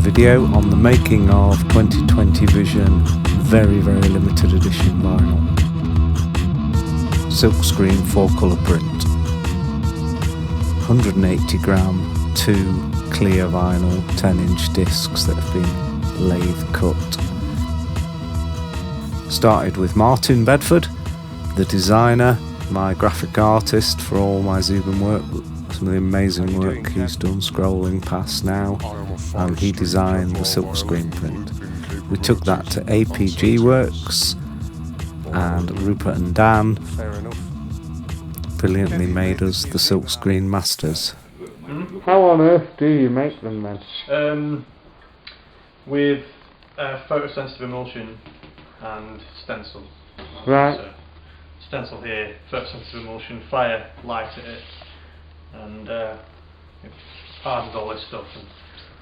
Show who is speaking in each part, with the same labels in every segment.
Speaker 1: video on the making of 2020 Vision very limited edition vinyl. Silkscreen 4-colour print. 180 gram, 2 clear vinyl 10-inch discs that have been lathe cut. Started with Martin Bedford, the designer, my graphic artist for all my Zubin work, some of the amazing work he's done scrolling past now, and he designed the silkscreen print. We took that to APG Works, and Rupert and Dan brilliantly made us the silkscreen masters.
Speaker 2: How on earth do you make them then?
Speaker 3: With photosensitive emulsion and stencil.
Speaker 2: Right.
Speaker 3: So, stencil here, photosensitive emulsion, fire, light at it, and it hardens all this stuff and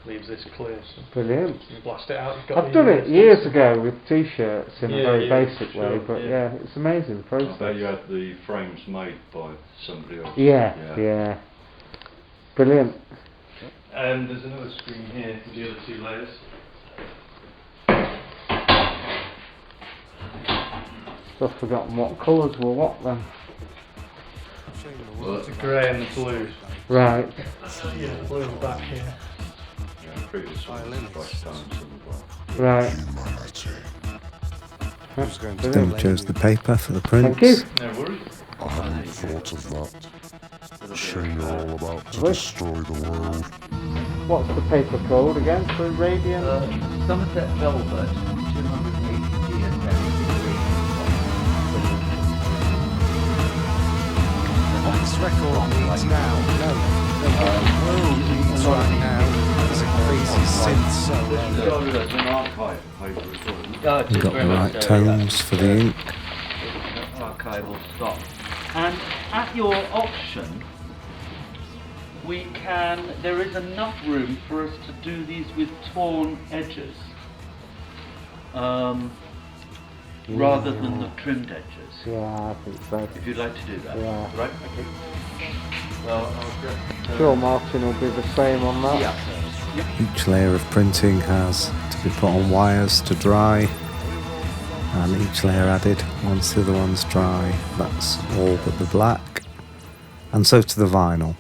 Speaker 3: leaves this clear. So
Speaker 2: Brilliant.
Speaker 3: you blast it out. You've got
Speaker 2: I've done it years ago with t-shirts in a very basic
Speaker 3: sure,
Speaker 2: way, but yeah, it's an amazing process.
Speaker 4: I bet you had the frames made by somebody else.
Speaker 2: Yeah. Brilliant.
Speaker 3: And there's another screen here with the other 2 layers.
Speaker 2: I've forgotten what colours were what then.
Speaker 3: Well, the grey and the blue.
Speaker 2: Right.
Speaker 3: Yeah, blue and back here.
Speaker 4: Yeah, previous brush tones and
Speaker 2: Right.
Speaker 1: Then we chose the paper for the prints.
Speaker 2: Thank you.
Speaker 3: No worries.
Speaker 5: I hadn't thought of that. Shame you're all about to destroy the world.
Speaker 2: What's the paper code again for radiant?
Speaker 6: Somerset Velvet, 280 GSM.
Speaker 7: This record needs now. No, the world needs right now. It's a crazy synth solo.
Speaker 4: there's an archive paper as well.
Speaker 1: We've got the right tones for the ink.
Speaker 6: Archival stock. And at your option, there is enough room for us to do these with torn edges, rather than the trimmed edges.
Speaker 2: Yeah, I think so.
Speaker 6: If you'd like to do that.
Speaker 2: Yeah.
Speaker 6: Right, okay. Well, I'll get...
Speaker 2: Sure, Martin will be the same on that.
Speaker 6: Yeah.
Speaker 1: Each layer of printing has to be put on wires to dry, and each layer added once the other one's dry. That's all but the black. And so to the vinyl.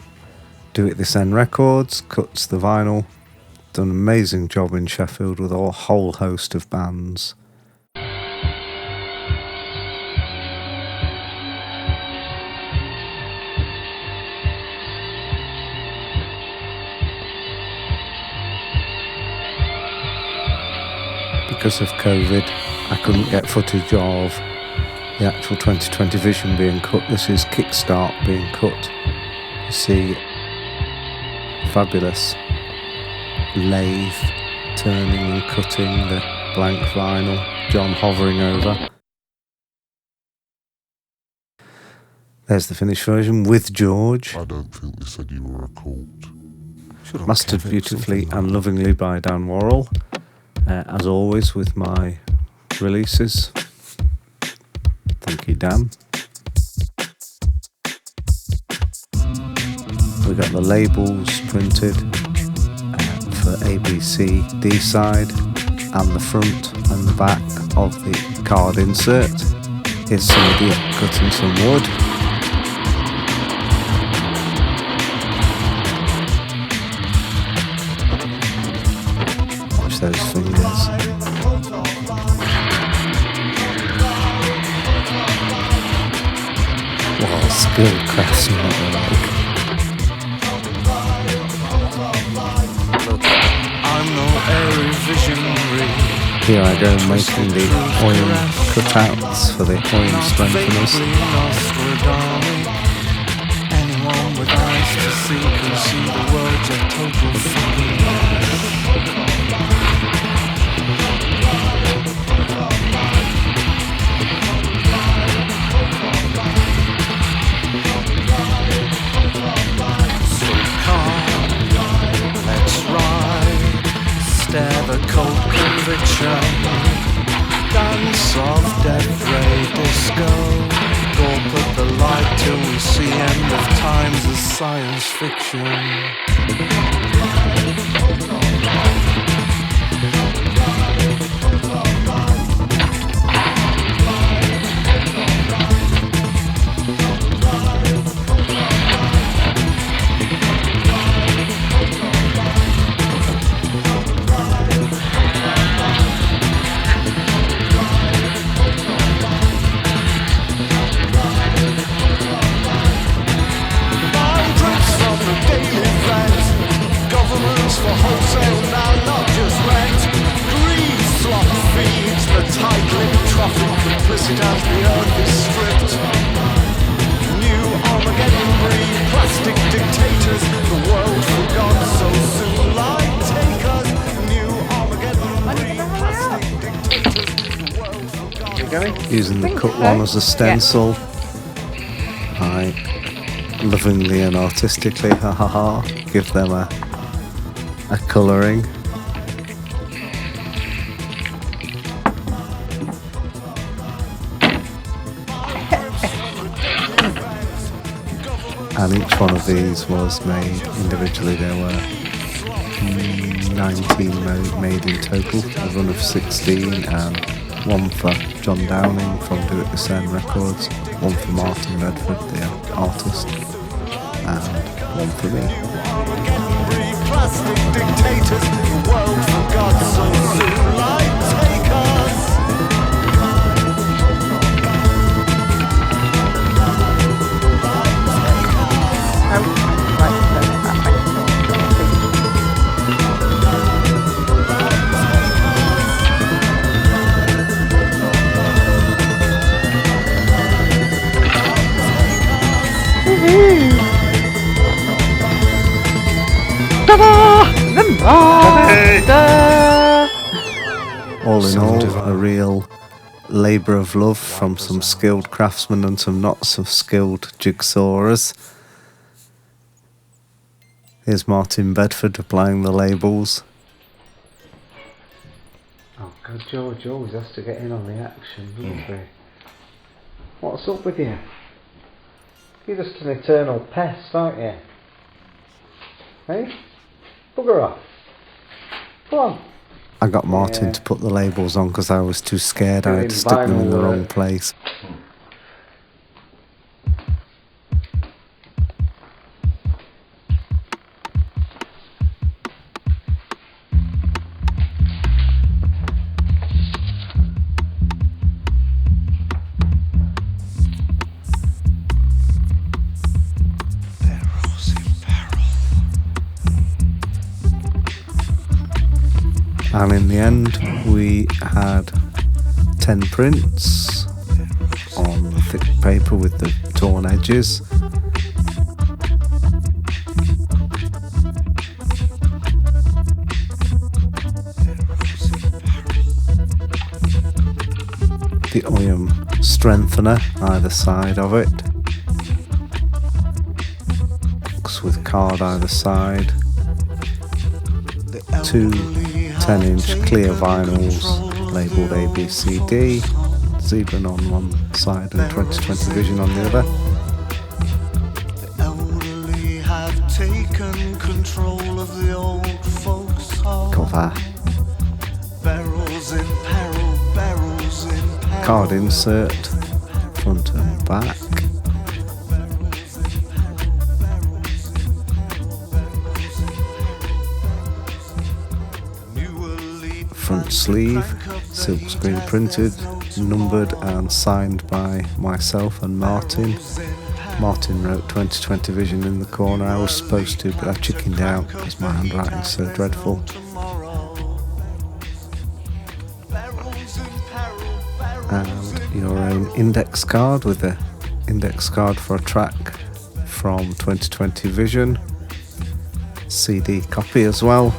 Speaker 1: Do It This End Records cuts the vinyl. Done an amazing job in Sheffield with a whole host of bands. Because of COVID, I couldn't get footage of the actual 2020 Vision being cut. This is Kickstart being cut. You see fabulous lathe turning and cutting the blank vinyl, John hovering over. There's the finished version with George.
Speaker 5: I don't think they said you were a cult.
Speaker 1: Mastered beautifully and lovingly by Dan Worrell. As always with my releases. Thank you, Dan. We got the labels printed for ABC D-side and the front and the back of the card insert. Here's somebody cutting some wood. Watch those fingers. What a skilled craftsman they're like.
Speaker 7: I'm no airy visionary.
Speaker 1: Here I go making the oil cutouts for the oil strengtheners.
Speaker 7: Anyone with eyes to see can see the world's a total fucking stare the cold conviction, dance of death ray disco, gulp at the light till we see end of times as science fiction. laughing, complicit as the earth is stripped. New Armageddon breed plastic dictators. The world forgot so soon. Light takers. New Armageddon breed plastic dictators. The world forgot.
Speaker 1: Using the cut one as a stencil. I lovingly and artistically, give them a colouring. And each one of these was made individually. There were 19 made in total, a run of 16, and one for John Downing from Do It The Sen Records, one for Martin Bedford, the artist, and one for me.
Speaker 7: Plastic dictators, the world forgot so soon. Light takers.
Speaker 1: All in all, a real labour of love from some skilled craftsmen and some not so skilled jigsawers. Here's Martin Bedford applying the labels. Oh God, George always has to get in on the action, doesn't he? What's up with you? You're just an eternal pest, aren't you? Hey? Bugger off. Come on. I got Martin to put the labels on because I was too scared I had to stick them in the wrong place. And in the end, we had 10 prints on thick paper with the torn edges. The Oyam strengthener either side of it. Box with card either side. 2 10-inch clear vinyls labelled ABCD, Zebra on one side and 2020 Vision on the other.
Speaker 7: The elderly have taken control of the old folks' home.
Speaker 1: Cover.
Speaker 7: Barrels in peril, barrels in peril.
Speaker 1: Card insert, front and back. Front sleeve, silkscreen printed, numbered and signed by myself and Martin. Martin wrote 2020 Vision in the corner. I was supposed to, but I chickened out because my handwriting's so dreadful. And your own index card with the index card for a track from 2020 Vision. CD copy as well.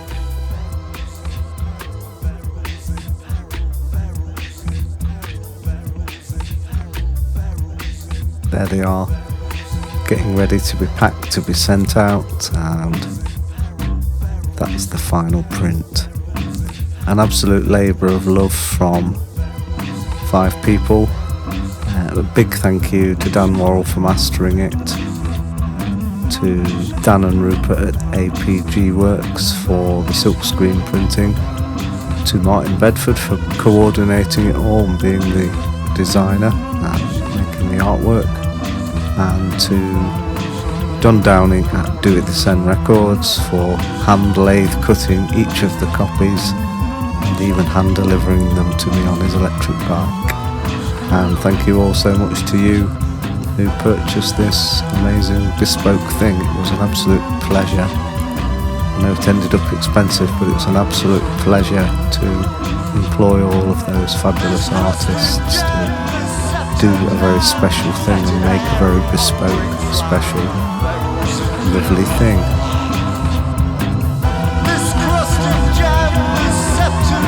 Speaker 1: There they are, getting ready to be packed to be sent out, and that's the final print. An absolute labour of love from 5 people. A big thank you to Dan Worrell for mastering it, to Dan and Rupert at APG Works for the silkscreen printing, to Martin Bedford for coordinating it all and being the designer and making the artwork, and to John Downing at Do It The Sen Records for hand lathe cutting each of the copies and even hand delivering them to me on his electric bike. And thank you all so much to you who purchased this amazing bespoke thing. It was an absolute pleasure. I know it ended up expensive, but it was an absolute pleasure to employ all of those fabulous artists to do a very special thing and make a very bespoke, special, lovely thing.
Speaker 7: This crust of jam is set to